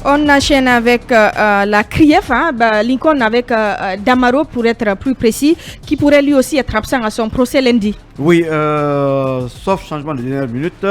On enchaîne avec la CRIEF, Lincoln avec Damaro pour être plus précis, qui pourrait lui aussi être absent à son procès lundi. Oui, sauf changement de dernière minute,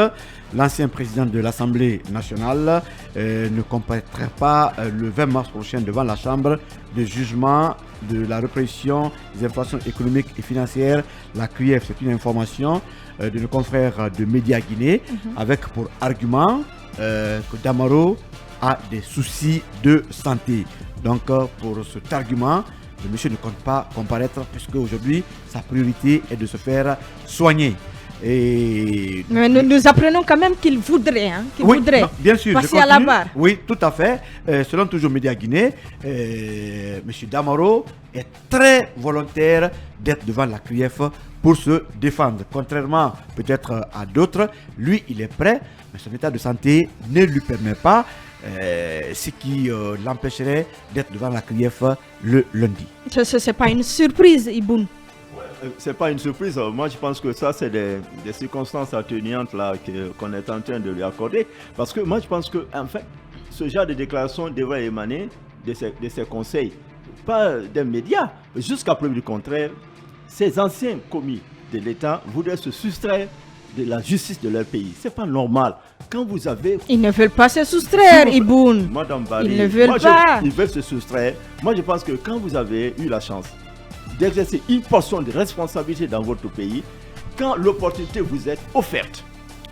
l'ancien président de l'Assemblée nationale ne comparaîtra pas le 20 mars prochain devant la Chambre de jugement de la répression des infractions économiques et financières. La CRIEF, c'est une information de nos confrères de Média Guinée, avec pour argument que Damaro a des soucis de santé. Donc pour cet argument, le monsieur ne compte pas comparaître puisque aujourd'hui sa priorité est de se faire soigner. Et mais nous apprenons quand même qu'il voudrait, non, bien sûr, passer à la barre. Oui, tout à fait. Selon toujours Média Guinée, M. Damaro est très volontaire d'être devant la CRIEF pour se défendre. Contrairement peut-être à d'autres, lui, il est prêt, mais son état de santé ne lui permet pas, ce qui l'empêcherait d'être devant la CRIEF le lundi. Ce n'est pas une surprise, Iboun. C'est pas une surprise. Moi, je pense que ça, c'est des circonstances atténuantes là qu'on est en train de lui accorder. Parce que moi, je pense que, en fait, ce genre de déclaration devrait émaner de ces conseils, pas des médias. Jusqu'à preuve du contraire, ces anciens commis de l'État voudraient se soustraire de la justice de leur pays. C'est pas normal. Quand vous avez... Ils ne veulent pas se soustraire, Iboun. Madame Barry, ils ne veulent pas. Ils veulent se soustraire. Moi, je pense que quand vous avez eu la chance d'exercer une portion de responsabilité dans votre pays, quand l'opportunité vous est offerte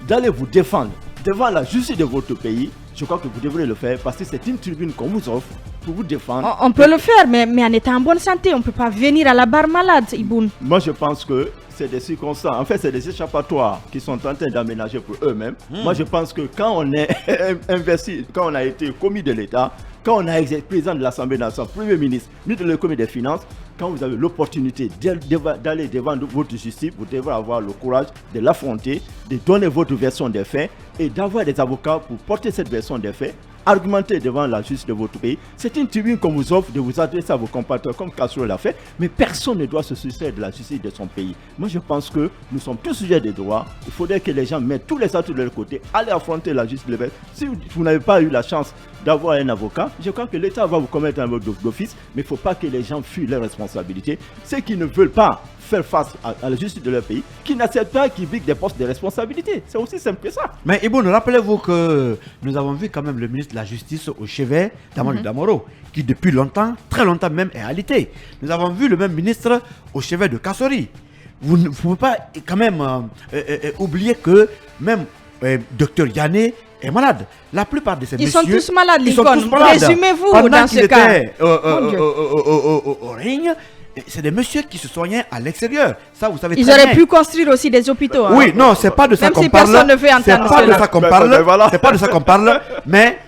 d'aller vous défendre devant la justice de votre pays, je crois que vous devrez le faire parce que c'est une tribune qu'on vous offre pour vous défendre. On peut le faire, mais en étant en bonne santé, on ne peut pas venir à la barre malade, Iboun. Moi, je pense que c'est des circonstances, en fait, c'est des échappatoires qui sont en train d'aménager pour eux-mêmes. Moi, je pense que quand on est investi, quand on a été commis de l'État, quand on a été président de l'Assemblée nationale, Premier ministre, ministre de l'économie et des finances, quand vous avez l'opportunité d'aller devant votre justice, vous devrez avoir le courage de l'affronter, de donner votre version des faits et d'avoir des avocats pour porter cette version des faits, argumenter devant la justice de votre pays. C'est une tribune qu'on vous offre de vous adresser à vos compatriotes comme Castro l'a fait, mais personne ne doit se soustraire de la justice de son pays. Moi, je pense que nous sommes tous sujets des droits. Il faudrait que les gens mettent tous les atouts de leur côté, aller affronter la justice de leur pays. Si vous n'avez pas eu la chance d'avoir un avocat, je crois que l'État va vous commettre un vote d'office, mais il ne faut pas que les gens fuient leurs responsabilités. Ceux qui ne veulent pas faire face à la justice de leur pays, qui n'acceptent pas qu'ils briguent des postes de responsabilité. C'est aussi simple que ça. Mais Iboun, rappelez-vous que nous avons vu quand même le ministre de la Justice au chevet d'Amadou Damaro, qui depuis longtemps, très longtemps même, est alité. Nous avons vu le même ministre au chevet de Kassori. Vous ne pouvez pas quand même oublier que même Dr Yané est malade. La plupart de ces messieurs... Ils sont tous malades, Lincoln. Résumez-vous dans ce cas. Au règne, c'est des messieurs qui se soignaient à l'extérieur. Ça, vous savez. Ils auraient pu construire aussi des hôpitaux. Oui, non, c'est pas de ça qu'on parle. Personne ne veut entendre cela. C'est pas de ça qu'on parle. Mais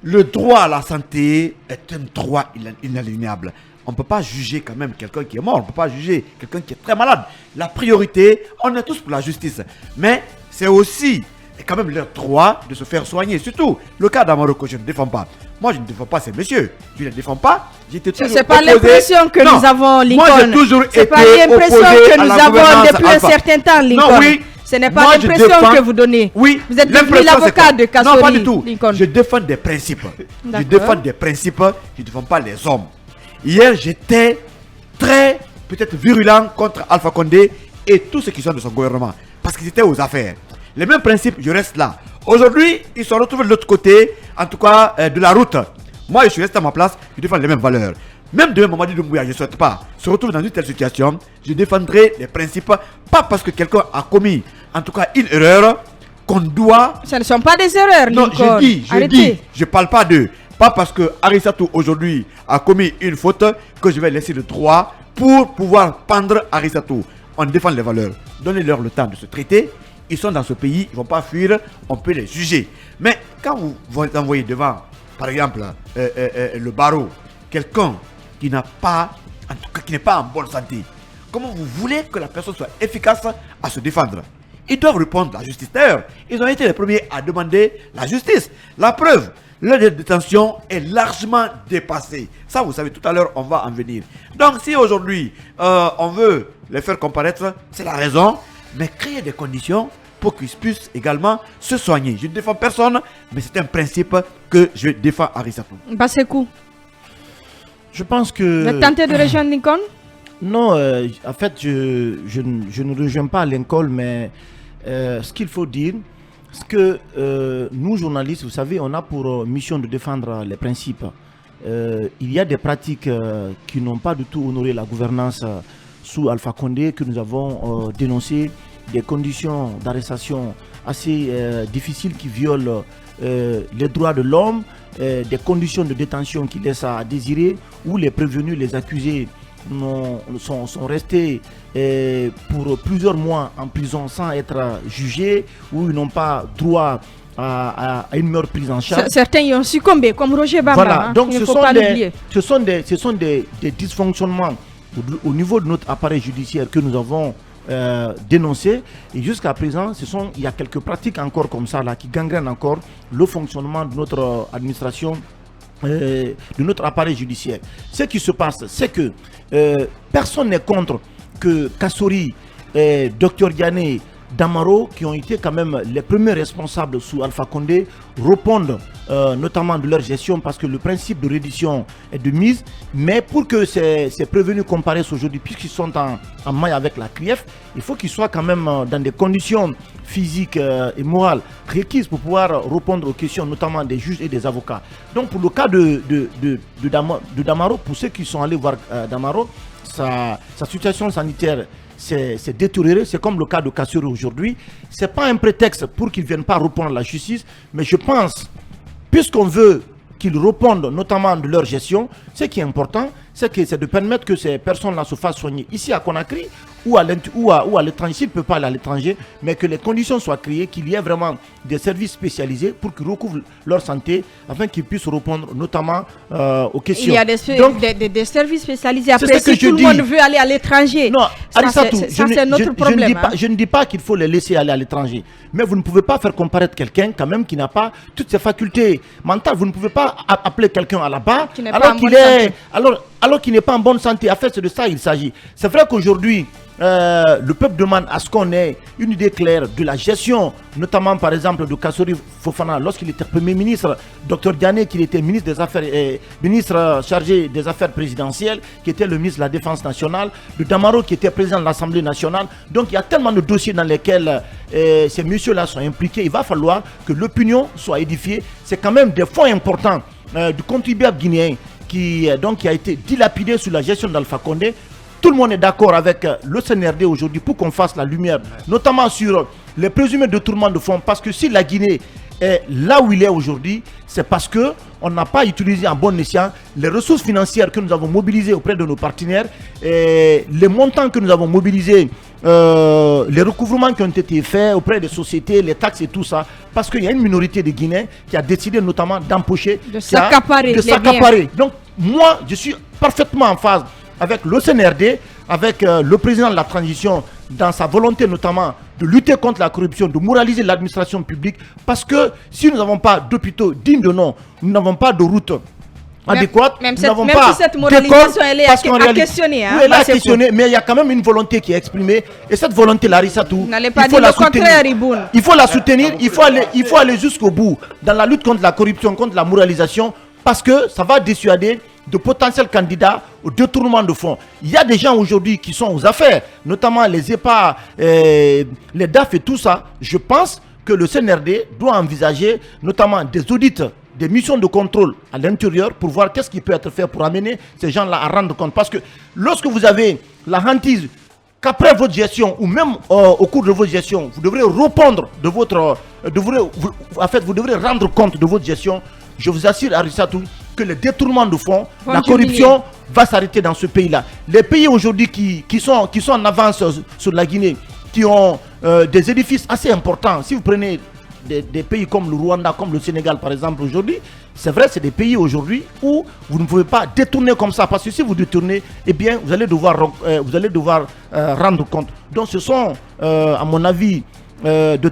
le droit à la santé est un droit inaliénable. On ne peut pas juger quand même quelqu'un qui est mort. On ne peut pas juger quelqu'un qui est très malade. La priorité, on est tous pour la justice. Mais c'est aussi quand même leur droit de se faire soigner. Surtout le cas d'Amaro que je ne défends pas. Moi, je ne défends pas ces messieurs. Je ne les défends pas. C'est pas l'impression que nous avons, Lincoln. Moi, j'ai toujours été c'est pas l'impression que nous avons depuis un certain temps, Lincoln. Non, oui. Ce n'est pas l'impression que vous donnez. Oui. Vous êtes devenu l'avocat de Kassori. Non, pas du tout. Lincoln. Je défends des principes. Je défends des principes. Je ne défends pas les hommes. Hier, j'étais très, peut-être virulent contre Alpha Condé et tous ceux qui sont de son gouvernement. Parce qu'ils étaient aux affaires. Les mêmes principes, je reste là. Aujourd'hui, ils se retrouvent de l'autre côté, en tout cas de la route. Moi, je suis resté à ma place, je défends les mêmes valeurs. Même demain, Mamadi Doumbouya, je ne souhaite pas se retrouver dans une telle situation. Je défendrai les principes, pas parce que quelqu'un a commis, en tout cas, une erreur, qu'on doit... Ce ne sont pas des erreurs, non, Lincoln. je dis, je ne parle pas d'eux. Pas parce que Arissatou aujourd'hui a commis une faute que je vais laisser le droit pour pouvoir pendre Arissatou. On défend les valeurs. Donnez-leur le temps de se traiter. Ils sont dans ce pays, ils ne vont pas fuir, on peut les juger. Mais quand vous envoyez devant, par exemple, le barreau, quelqu'un qui n'a pas, en tout cas qui n'est pas en bonne santé, comment vous voulez que la personne soit efficace à se défendre? Ils doivent répondre à la justice. D'ailleurs, ils ont été les premiers à demander la justice. La preuve, leur détention est largement dépassée. Ça, vous savez, tout à l'heure, on va en venir. Donc, si aujourd'hui, on veut les faire comparaître, c'est la raison. Mais créer des conditions pour qu'ils puissent également se soigner. Je ne défends personne, mais c'est un principe que je défends Arissatou. Basekou, Je pense vous que... êtes tenté de rejoindre Lincoln? Non, en fait, je ne rejoins pas Lincoln, mais ce qu'il faut dire, c'est que nous, journalistes, vous savez, on a pour mission de défendre les principes. Il y a des pratiques qui n'ont pas du tout honoré la gouvernance sous Alpha Condé, que nous avons dénoncées, des conditions d'arrestation assez difficiles qui violent les droits de l'homme, des conditions de détention qui laissent à désirer, où les prévenus, les accusés sont restés pour plusieurs mois en prison sans être jugés, où ils n'ont pas droit à une meilleure prise en charge. Certains y ont succombé, comme Roger Bamba. Voilà, donc il ne faut pas l'oublier. ce sont des dysfonctionnements au niveau de notre appareil judiciaire que nous avons dénoncés. Et jusqu'à présent, il y a quelques pratiques encore comme ça là, qui gangrènent encore le fonctionnement de notre administration, de notre appareil judiciaire. Ce qui se passe, c'est que personne n'est contre que Kassori, Dr Diané, Damaro, qui ont été quand même les premiers responsables sous Alpha Condé, répondent notamment de leur gestion, parce que le principe de reddition est de mise. Mais pour que ces prévenus comparaissent aujourd'hui, puisqu'ils sont en maille avec la CRIEF, il faut qu'ils soient quand même dans des conditions physiques et morales requises pour pouvoir répondre aux questions, notamment des juges et des avocats. Donc pour le cas de Damaro, pour ceux qui sont allés voir Damaro, sa situation sanitaire s'est détérioré. C'est comme le cas de Kassori aujourd'hui. Ce n'est pas un prétexte pour qu'ils ne viennent pas répondre à la justice, mais je pense, puisqu'on veut qu'ils répondent notamment de leur gestion, ce qui est important, c'est de permettre que ces personnes-là se fassent soigner ici à Conakry ou à l'étranger. S'ils ne peuvent pas aller à l'étranger, mais que les conditions soient créées, qu'il y ait vraiment des services spécialisés pour qu'ils recouvrent leur santé, afin qu'ils puissent répondre notamment aux questions. Il y a des services spécialisés. Après, si tout le monde veut aller à l'étranger, non, c'est notre problème. Je ne dis pas qu'il faut les laisser aller à l'étranger, mais vous ne pouvez pas faire comparaître quelqu'un quand même qui n'a pas toutes ses facultés mentales. Vous ne pouvez pas appeler quelqu'un à la barre alors qu'il n'est pas en bonne santé. En fait, c'est de ça qu'il s'agit. C'est vrai qu'aujourd'hui, le peuple demande à ce qu'on ait une idée claire de la gestion, notamment par exemple de Kassori Fofana lorsqu'il était Premier ministre, Dr Diané qui était ministre des Affaires, ministre chargé des Affaires présidentielles, qui était le ministre de la Défense nationale, de Damaro qui était président de l'Assemblée nationale. Donc il y a tellement de dossiers dans lesquels ces messieurs-là sont impliqués. Il va falloir que l'opinion soit édifiée. C'est quand même des fonds importants du contribuable guinéen qui a été dilapidé sous la gestion d'Alpha Condé. Tout le monde est d'accord avec le CNRD aujourd'hui pour qu'on fasse la lumière, notamment sur les présumés détournements de fonds. Parce que si la Guinée est là où il est aujourd'hui, c'est parce qu'on n'a pas utilisé en bon escient les ressources financières que nous avons mobilisées auprès de nos partenaires, et les montants que nous avons mobilisés, les recouvrements qui ont été faits auprès des sociétés, les taxes et tout ça, parce qu'il y a une minorité de Guinéens qui a décidé notamment d'empocher, de s'accaparer. Donc moi, je suis parfaitement en phase avec le CNRD, avec le président de la transition, dans sa volonté notamment de lutter contre la corruption, de moraliser l'administration publique, parce que si nous n'avons pas d'hôpitaux dignes de nom, nous n'avons pas de route adéquate, même nous n'avons si pas cette moralisation elle est à questionner, oui, elle est à questionner, mais il y a quand même une volonté qui est exprimée, et cette volonté, Arissatou, n'allez pas dire le contraire, Riboun. Il faut la soutenir, il faut aller jusqu'au bout dans la lutte contre la corruption, contre la moralisation, parce que ça va dissuader de potentiels candidats au détournement de fonds. Il y a des gens aujourd'hui qui sont aux affaires, notamment les EPA, les DAF et tout ça. Je pense que le CNRD doit envisager notamment des audits, des missions de contrôle à l'intérieur pour voir qu'est-ce qui peut être fait pour amener ces gens-là à rendre compte. Parce que lorsque vous avez la hantise qu'après votre gestion ou même au cours de votre gestion, vous devrez répondre de votre... vous devrez rendre compte de votre gestion. Je vous assure, Arissatou, que le détournement de fonds, la corruption va s'arrêter dans ce pays-là. Les pays aujourd'hui qui sont en avance sur la Guinée, qui ont des édifices assez importants, si vous prenez des pays comme le Rwanda, comme le Sénégal par exemple aujourd'hui, c'est vrai, c'est des pays aujourd'hui où vous ne pouvez pas détourner comme ça, parce que si vous détournez, eh bien vous allez devoir rendre compte. Donc ce sont, à mon avis, de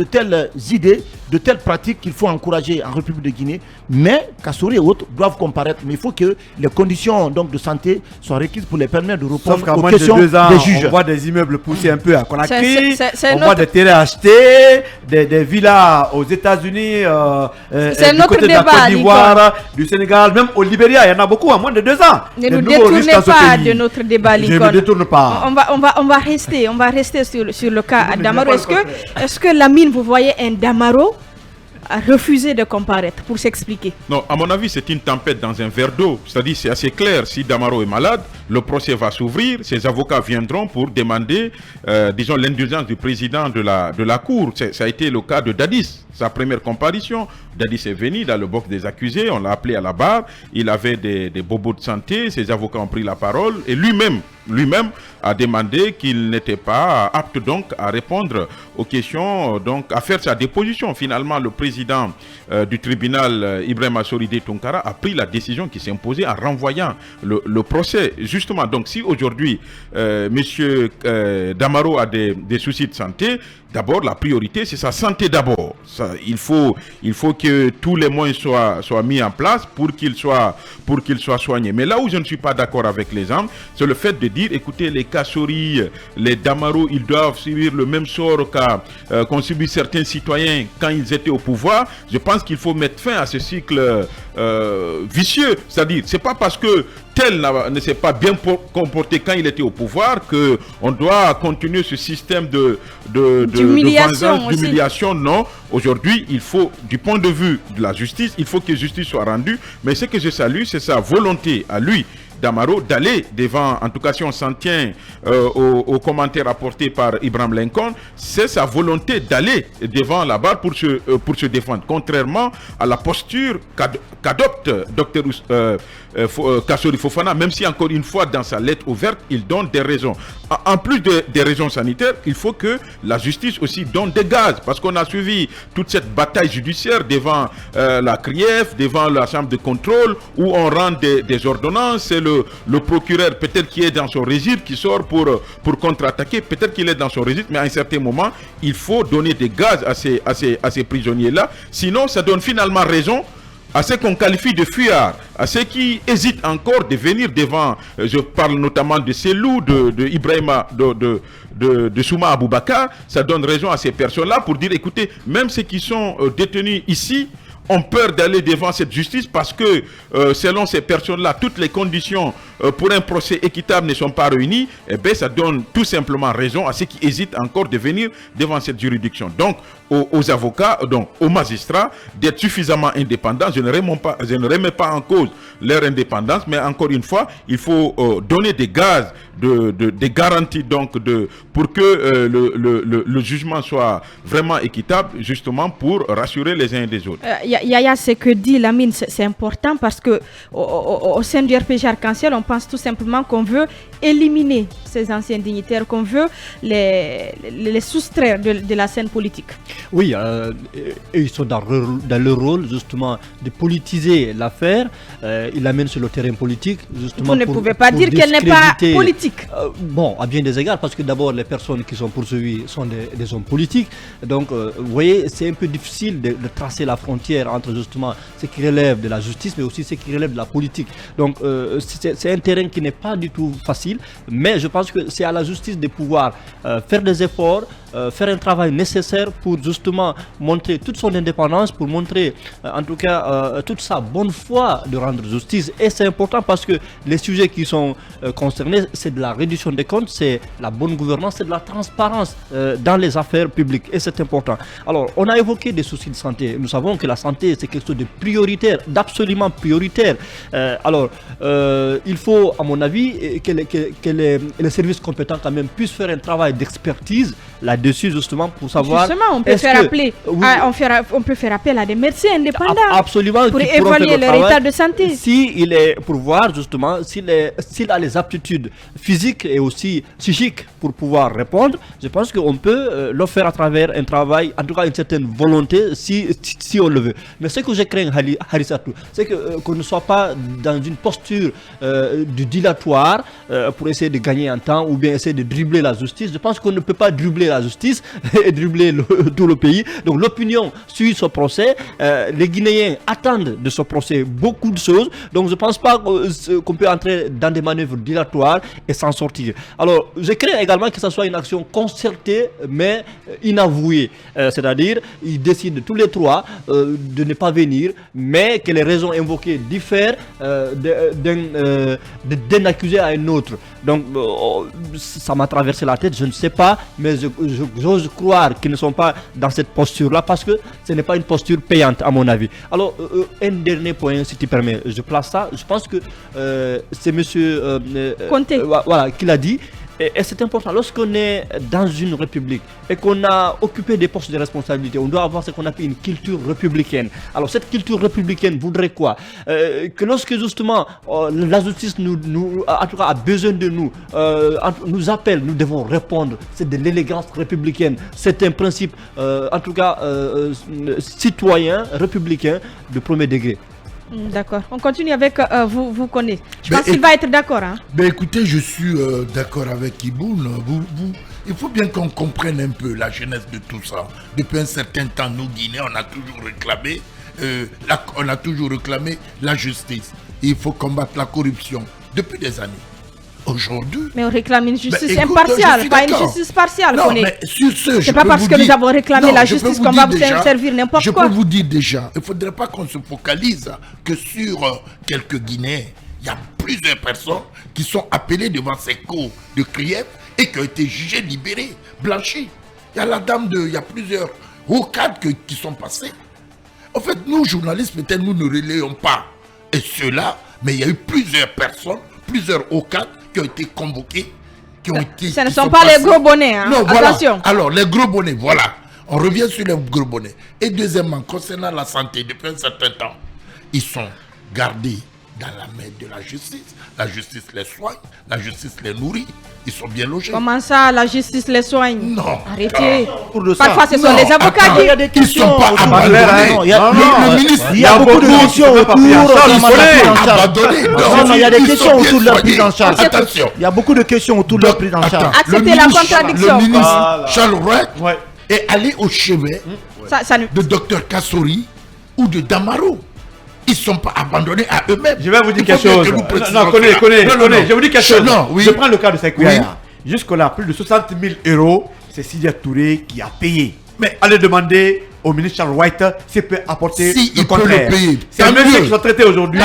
telles idées de telles pratiques qu'il faut encourager en République de Guinée. Mais Kassouri et autres doivent comparaître. Mais il faut que les conditions donc, de santé soient requises pour les permettre de Sauf répondre qu'à aux moins de questions 2 ans, des juges. on voit des immeubles pousser un peu à Conakry, c'est on notre- voit des terrains achetés, des villas aux États-Unis, C'est du notre côté de la débat, Côte d'Ivoire, du Sénégal, même au Libéria, il y en a beaucoup à moins de 2 ans. Ne Des nous nouveaux détournez riches dans ce pas pays. de notre débat, Je ne Lincoln. me détourne pas. On va rester sur le cas Damaro. Est-ce que Lamine, vous voyez un Damaro a refusé de comparaître pour s'expliquer? Non, à mon avis, c'est une tempête dans un verre d'eau. C'est-à-dire, c'est assez clair. Si Damaro est malade, le procès va s'ouvrir. Ses avocats viendront pour demander, disons, l'indulgence du président de la Cour. Ça a été le cas de Dadis. Sa première comparution, Dadis est venu dans le box des accusés. On l'a appelé à la barre. Il avait des bobos de santé. Ses avocats ont pris la parole. Et lui-même a demandé qu'il n'était pas apte donc à répondre aux questions, donc à faire sa déposition. Finalement, le président du tribunal, Ibrahim Assoride Tunkara, a pris la décision qui s'est imposée en renvoyant le procès. Justement, donc si aujourd'hui, monsieur Damaro a des soucis de santé, d'abord, la priorité, c'est sa santé d'abord. Il faut que tous les moyens soient mis en place pour qu'il soit soigné. Mais là où je ne suis pas d'accord avec les gens, c'est le fait de dire, écoutez, les Kassouri, les Damaro, ils doivent subir le même sort qu'ont subi certains citoyens quand ils étaient au pouvoir. Je pense qu'il faut mettre fin à ce cycle vicieux. C'est-à-dire, c'est pas parce que tel ne s'est pas bien comporté quand il était au pouvoir qu'on doit continuer ce système d'humiliation. Non, aujourd'hui, il faut, du point de vue de la justice, il faut que justice soit rendue. Mais ce que je salue, c'est sa volonté à lui, Damaro, d'aller devant, en tout cas si on s'en tient aux commentaires apportés par Ibrahim Lincoln, c'est sa volonté d'aller devant la barre pour se défendre, contrairement à la posture qu'adopte Dr Kassouri Fofana, même si encore une fois dans sa lettre ouverte, il donne des raisons. En plus des raisons sanitaires, il faut que la justice aussi donne des gaz, parce qu'on a suivi toute cette bataille judiciaire devant la CRIEF, devant la chambre de contrôle, où on rend des ordonnances. C'est le procureur peut-être qui est dans son registre qui sort pour contre-attaquer, peut-être qu'il est dans son registre, mais à un certain moment il faut donner des gaz à ces prisonniers là, sinon ça donne finalement raison à ceux qu'on qualifie de fuyards, à ceux qui hésitent encore de venir devant, je parle notamment de Selou, de Ibrahima, de Souma Aboubakar. Ça donne raison à ces personnes-là pour dire, écoutez, même ceux qui sont détenus ici ont peur d'aller devant cette justice parce que selon ces personnes-là, toutes les conditions pour un procès équitable ne sont pas réunies. Et bien, ça donne tout simplement raison à ceux qui hésitent encore de venir devant cette juridiction. Donc, aux avocats, donc aux magistrats, d'être suffisamment indépendants. Je ne remets pas en cause leur indépendance, mais encore une fois, il faut donner des gaz, des garanties donc pour que le jugement soit vraiment équitable, justement pour rassurer les uns et les autres. Yaya, ce que dit Lamine, c'est important parce que au sein du RPG Arc-en-Ciel, on pense tout simplement qu'on veut éliminer ces anciens dignitaires, qu'on veut les soustraire de la scène politique. Oui, ils sont dans leur rôle justement de politiser l'affaire. Ils l'amènent sur le terrain politique justement. Vous ne pouvez pas dire qu'elle n'est pas politique. Bon, à bien des égards, parce que d'abord les personnes qui sont poursuivies sont des hommes politiques. Donc, vous voyez, c'est un peu difficile de tracer la frontière entre justement ce qui relève de la justice, mais aussi ce qui relève de la politique. Donc, c'est un terrain qui n'est pas du tout facile, mais je pense que c'est à la justice de pouvoir faire des efforts, faire un travail nécessaire pour justement montrer toute son indépendance, pour montrer en tout cas toute sa bonne foi de rendre justice. Et c'est important parce que les sujets qui sont concernés, c'est de la réduction des comptes, c'est la bonne gouvernance, c'est de la transparence dans les affaires publiques, et c'est important. Alors, on a évoqué des soucis de santé. Nous savons que la santé, c'est quelque chose de prioritaire, d'absolument prioritaire. Alors, il faut, à mon avis, que les services compétents quand même puissent faire un travail d'expertise là-dessus, justement, pour savoir... Justement, on peut faire appel à des médecins indépendants. Absolument, pour évaluer leur état de santé. S'il est pour voir, justement, s'il a les aptitudes physiques et aussi psychiques pour pouvoir répondre, je pense qu'on peut le faire à travers un travail, en tout cas une certaine volonté, si on le veut. Mais ce que je crains, Harissatou, c'est qu'on ne soit pas dans une posture du dilatoire pour essayer de gagner en temps ou bien essayer de dribbler la justice. Je pense qu'on ne peut pas dribbler la justice et dribbler tout le pays. Donc l'opinion suit ce procès. Les Guinéens attendent de ce procès beaucoup de choses. Donc je ne pense pas qu'on peut entrer dans des manœuvres dilatoires et s'en sortir. Alors je crains également que ce soit une action concertée mais inavouée. C'est-à-dire, ils décident tous les trois de ne pas venir, mais que les raisons invoquées diffèrent d'un accusé à un autre. Donc ça m'a traversé la tête, je ne sais pas, mais j'ose croire qu'ils ne sont pas dans cette posture-là parce que ce n'est pas une posture payante à mon avis. Alors un dernier point, si tu permets, je place ça. Je pense que c'est monsieur Conté voilà, qui l'a dit. Et c'est important, lorsqu'on est dans une république et qu'on a occupé des postes de responsabilité, on doit avoir ce qu'on appelle une culture républicaine. Alors cette culture républicaine voudrait quoi? Que lorsque justement la justice en tout cas, a besoin de nous appelle, nous devons répondre. C'est de l'élégance républicaine. C'est un principe, en tout cas, citoyen, républicain de premier degré. D'accord. On continue avec vous connaissez. Je pense qu'il va être d'accord. Hein? Ben écoutez, je suis d'accord avec Iboun. Il faut bien qu'on comprenne un peu la genèse de tout ça. Depuis un certain temps, nous, Guinéens, on a toujours réclamé la justice. Il faut combattre la corruption depuis des années. Aujourd'hui... Mais on réclame une justice impartiale, pas une justice partiale. Non, mais sur ce, c'est pas parce que nous avons réclamé la justice qu'on va vous servir n'importe quoi. Je peux vous dire déjà, il ne faudrait pas qu'on se focalise que sur quelques Guinéens. Il y a plusieurs personnes qui sont appelées devant ces cours de Krief et qui ont été jugées, libérées, blanchies. Il y a la dame il y a plusieurs hauts cadres qui sont passés. En fait, nous, journalistes, peut-être nous ne relayons pas cela, mais il y a eu plusieurs personnes, plusieurs hauts cadres qui ont été convoqués, qui ont été... Ce ne sont pas les gros bonnets, hein. Non, attention. Voilà. Alors, les gros bonnets, voilà. On revient sur les gros bonnets. Et deuxièmement, concernant la santé, depuis un certain temps, ils sont gardés dans la main de la justice. La justice les soigne, la justice les nourrit. Ils sont bien logés. Comment ça, la justice les soigne? Non. Arrêtez. Parfois, ce sont les avocats qui... Il y a des questions. Ils ne sont pas abandonnés. Le ministre, il y a beaucoup de questions autour de la prise en charge. Non, il y a des questions autour de leur prise en charge. Attention. Il y a beaucoup de questions autour de leur prise en charge. Acceptez la contradiction. Le ministre Charles Rouet est allé au chevet de Dr Kassori ou de Damaro. Ils ne sont pas abandonnés à eux-mêmes. Je vais vous dire quelque chose. Non, connais. Je vous dis quelque chose. Je prends le cas de Sékou Yaya. Jusque-là, plus de 60 000 euros, c'est Sidya Touré qui a payé. Mais allez demander au ministre Charles White s'il peut apporter le contraire. C'est un monsieur qui sont traités aujourd'hui.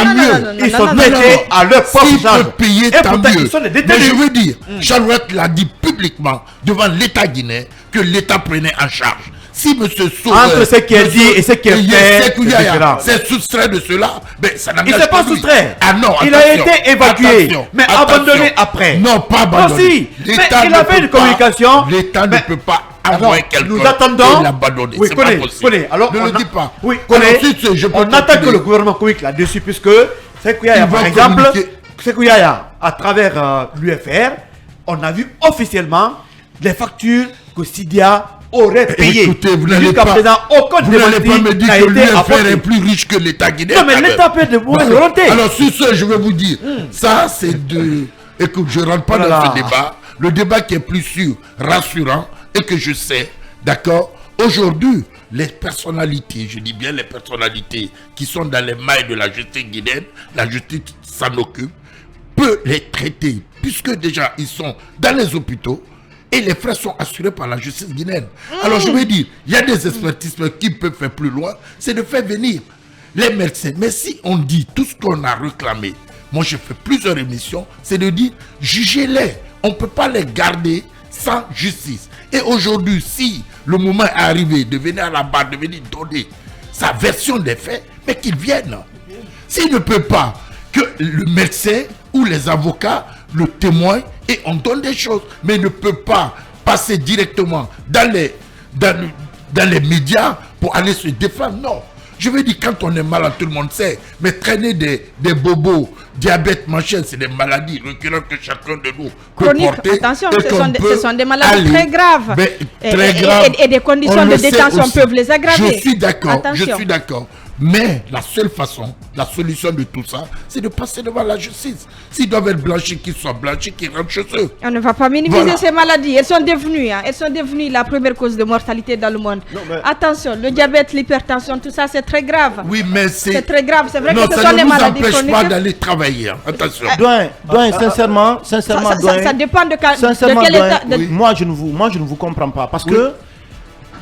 Ils sont traités à leur propre charge. S'il peut payer, tant mieux. Mais je veux dire, Charles White l'a dit publiquement devant l'État guinéen que l'État prenait en charge. Si M. Sauveur, entre ce qui est dit et ce qui est fait, c'est soustrait de cela, mais ça il ne s'est pas soustrait. Ah non, il a été évacué, mais abandonné après. Non, pas abandonné. Si. Mais il a fait une communication. L'État ne peut pas envoyer quelqu'un. Nous attendons. L'abandonner. Oui, connais. Alors, ne le dis pas. Oui, connais. On attend que le gouvernement communique là-dessus, puisque Sékou Yaya, par exemple, Sékou Yaya, à travers l'UFR, on a vu officiellement les factures que Sidya aurait payé. Écoutez, vous n'allez jusqu'à présent, aucun démenti me dire que l'UFR est plus riche que l'État guinéen. Non, mais l'État peut de mauvaise volonté. Alors, sur ce, je vais vous dire, ça, c'est de... Écoute, je ne rentre pas dans ce débat. Le débat qui est plus sûr, rassurant, et que je sais, d'accord, aujourd'hui, les personnalités, je dis bien les personnalités qui sont dans les mailles de la justice guinéenne, la justice s'en occupe, peut les traiter, puisque déjà, ils sont dans les hôpitaux, et les frais sont assurés par la justice guinéenne. Alors je veux dire, il y a des expertises qui peuvent faire plus loin, c'est de faire venir les médecins. Mais si on dit tout ce qu'on a réclamé, moi j'ai fait plusieurs émissions, c'est de dire, jugez-les. On ne peut pas les garder sans justice. Et aujourd'hui, si le moment est arrivé de venir à la barre, de venir donner sa version des faits, mais qu'il vienne. S'il ne peut pas, que le médecin ou les avocats le témoignent et on donne des choses, mais ne peut pas passer directement dans les médias pour aller se défendre. Non. Je veux dire, quand on est malade, tout le monde sait, mais traîner des bobos, diabète, machin, c'est des maladies récurrentes que chacun de nous peut porter. Attention, ce sont des maladies très graves. Très graves. Et des conditions de détention peuvent les aggraver. Je suis d'accord. Mais la seule façon, la solution de tout ça, c'est de passer devant la justice. S'ils doivent être blanchis, qu'ils soient blanchis, qu'ils rentrent chez eux. On ne va pas minimiser Voilà. ces maladies. Elles sont devenues la première cause de mortalité dans le monde. Non, mais- Attention, le diabète, l'hypertension, tout ça, c'est très grave. Oui, mais C'est très grave. C'est vrai non, que ce ça sont ne les nous maladies empêche pas chroniques. d'aller travailler. Hein. Attention. Doyen, sincèrement, Ça doyen, dépend de sincèrement, quel doyen, état. oui, moi je ne vous comprends pas parce que,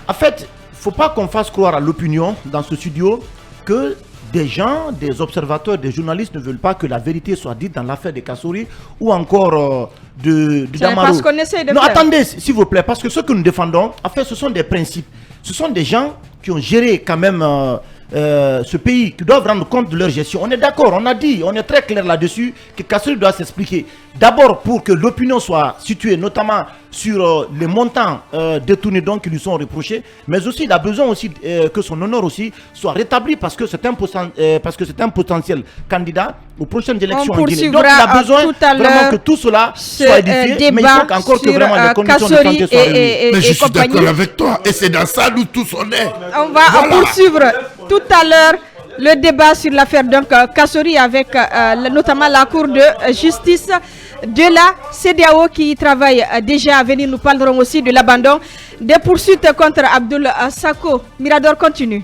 en fait, faut pas qu'on fasse croire à l'opinion dans ce studio que des gens, des observateurs, des journalistes ne veulent pas que la vérité soit dite dans l'affaire de Kassouri ou encore de Ce n'est Damaro. pas ce qu'on essaie de Non, faire. attendez, s'il vous plaît, parce que ce que nous défendons, en fait, ce sont des principes. Ce sont des gens qui ont géré quand même ce pays, qui doivent rendre compte de leur gestion. On est d'accord, on a dit, on est très clair là-dessus, que Kassouri doit s'expliquer. D'abord pour que l'opinion soit située, notamment sur les montants détournés donc qui lui sont reprochés, mais aussi il a besoin aussi que son honneur aussi soit rétabli parce que c'est un potentiel candidat aux prochaines élections en Guinée. Donc il a besoin tout à vraiment l'heure que tout cela ce soit édifié, mais il débat faut qu'encore que sur, vraiment les conditions de Kassouri santé soient réunies. et Mais je suis compagnie. d'accord avec toi. Et c'est dans ça nous tous on est. On va Voilà. poursuivre tout à l'heure le débat sur l'affaire Kassouri avec notamment la Cour de justice de la CEDEAO qui travaille déjà à venir. Nous parlerons aussi de l'abandon des poursuites contre Abdoul Sako. Mirador continue.